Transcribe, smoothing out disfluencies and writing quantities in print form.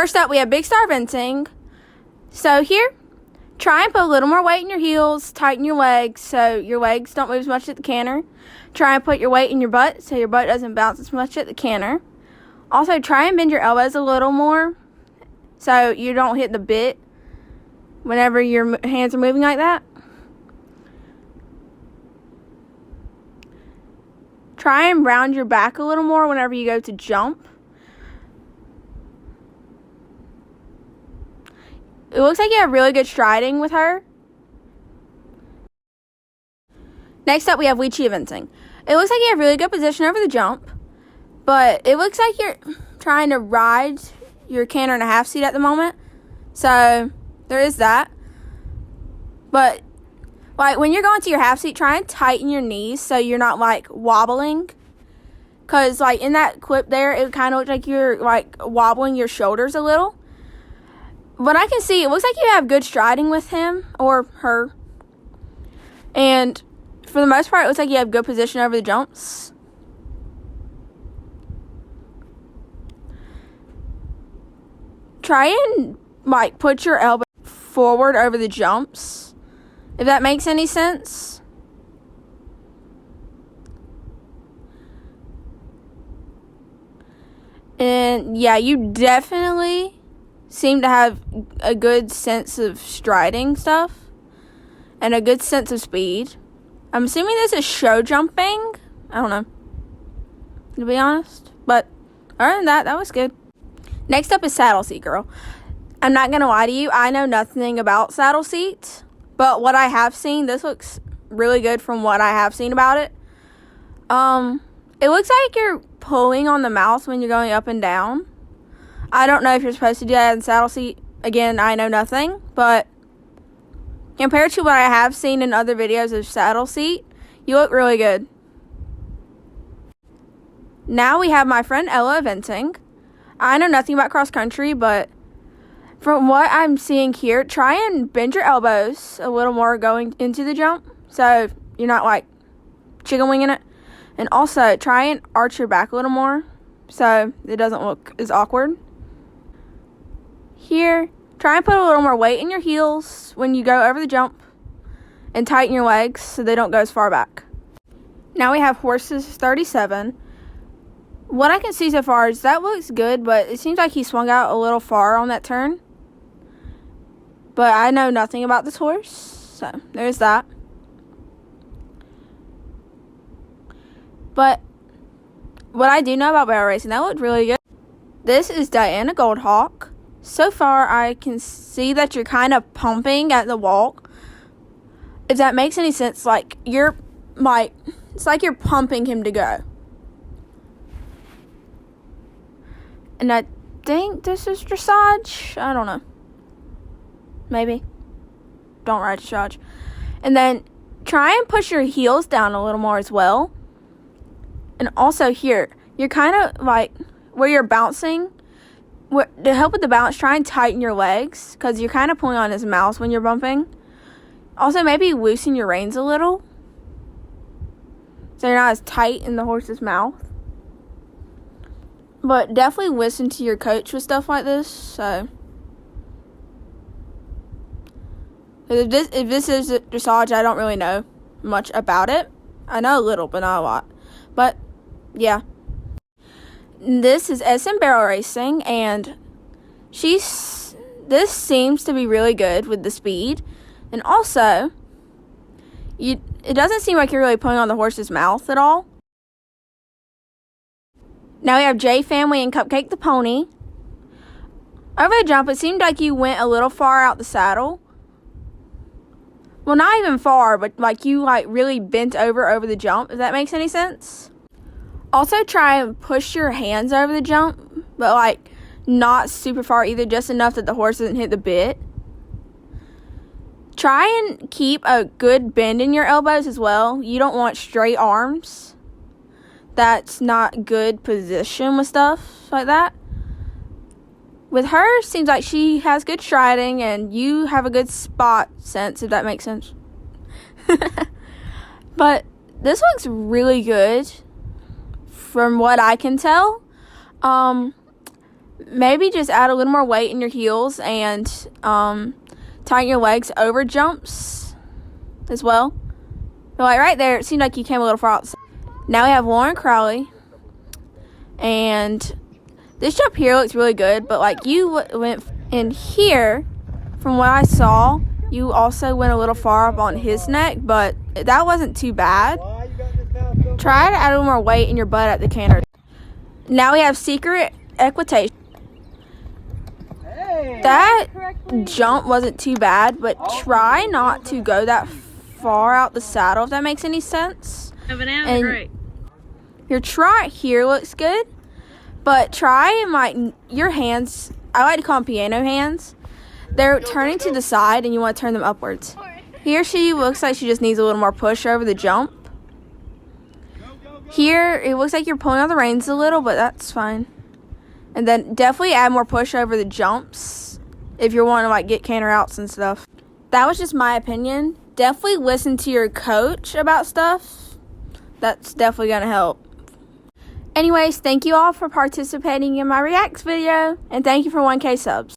First up, we have big star eventing. So here, try and put a little more weight in your heels, tighten your legs so your legs don't move as much at the canter. Try and put your weight in your butt so your butt doesn't bounce as much at the canter. Also, try and bend your elbows a little more so you don't hit the bit whenever your hands are moving like that. Try and round your back a little more whenever you go to jump. It looks like you have really good striding with her. Next up, we have Lychee eventing. It looks like you have really good position over the jump, but it looks like you're trying to ride your canter in a half seat at the moment. So there is that. But like when you're going to your half seat, try and tighten your knees so you're not like wobbling. Because like in that clip there, it kind of looks like you're like wobbling your shoulders a little. But I can see, it looks like you have good striding with him or her. And for the most part, it looks like you have good position over the jumps. Try and like put your elbow forward over the jumps, if that makes any sense. And yeah, you definitely seem to have a good sense of striding stuff and a good sense of speed. I'm assuming this is show jumping. I don't know, to be honest. But other than that, that was good. Next up is saddle seat girl. I'm not going to lie to you. I know nothing about saddle seats. But what I have seen, this looks really good from what I have seen about it. It looks like you're pulling on the mouse when you're going up and down. I don't know if you're supposed to do that in saddle seat. Again, I know nothing. But compared to what I have seen in other videos of saddle seat, you look really good. Now we have my friend Ella eventing. I know nothing about cross country, but from what I'm seeing here, try and bend your elbows a little more going into the jump so you're not like chicken winging it. And also try and arch your back a little more so it doesn't look as awkward. Here, try and put a little more weight in your heels when you go over the jump and tighten your legs so they don't go as far back. Now we have horses 37. What I can see so far is that looks good, but it seems like he swung out a little far on that turn. But I know nothing about this horse, so there's that. But what I do know about barrel racing, that looked really good. This is Diana Goldhawk. So far, I can see that you're kind of pumping at the walk. If that makes any sense, like you're like, it's like you're pumping him to go. And I think this is dressage. I don't know. Maybe. Don't ride dressage. And then try and push your heels down a little more as well. And also here, you're kind of like where you're bouncing. To help with the balance, try and tighten your legs because you're kind of pulling on his mouth when you're bumping. Also, maybe loosen your reins a little so you're not as tight in the horse's mouth. But definitely listen to your coach with stuff like this. So if this is dressage, I don't really know much about it. I know a little, but not a lot. But yeah. This is SM Barrel Racing, and this seems to be really good with the speed. And also, it doesn't seem like you're really pulling on the horse's mouth at all. Now we have J Family and Cupcake the pony. Over the jump, it seemed like you went a little far out the saddle. Well, not even far, but like you like really bent over the jump, if that makes any sense. Also, try and push your hands over the jump, but like not super far either, just enough that the horse doesn't hit the bit. Try and keep a good bend in your elbows as well. You don't want straight arms. That's not good position with stuff like that. With her, seems like she has good striding and you have a good spot sense, if that makes sense. But this looks really good from what I can tell. maybe just add a little more weight in your heels and tighten your legs over jumps as well. But like right there, it seemed like you came a little far outside. Now we have Lauren Crowley, and this jump here looks really good, but like you went in here, from what I saw, you also went a little far up on his neck, but that wasn't too bad. Try to add a little more weight in your butt at the canter. Now we have Secret Equitation. That jump wasn't too bad, but try not to go that far out the saddle, if that makes any sense. And great. Your trot here looks good, but try and like your hands, I like to call them piano hands. They're turning to the side and you want to turn them upwards. Here she looks like she just needs a little more push over the jump. Here it looks like you're pulling on the reins a little, but that's fine. And then definitely add more push over the jumps if you're wanting to like get canter outs and stuff. That was just my opinion. Definitely listen to your coach about stuff. That's definitely going to help. Anyways, thank you all for participating in my Reacts video, and thank you for 1K subs.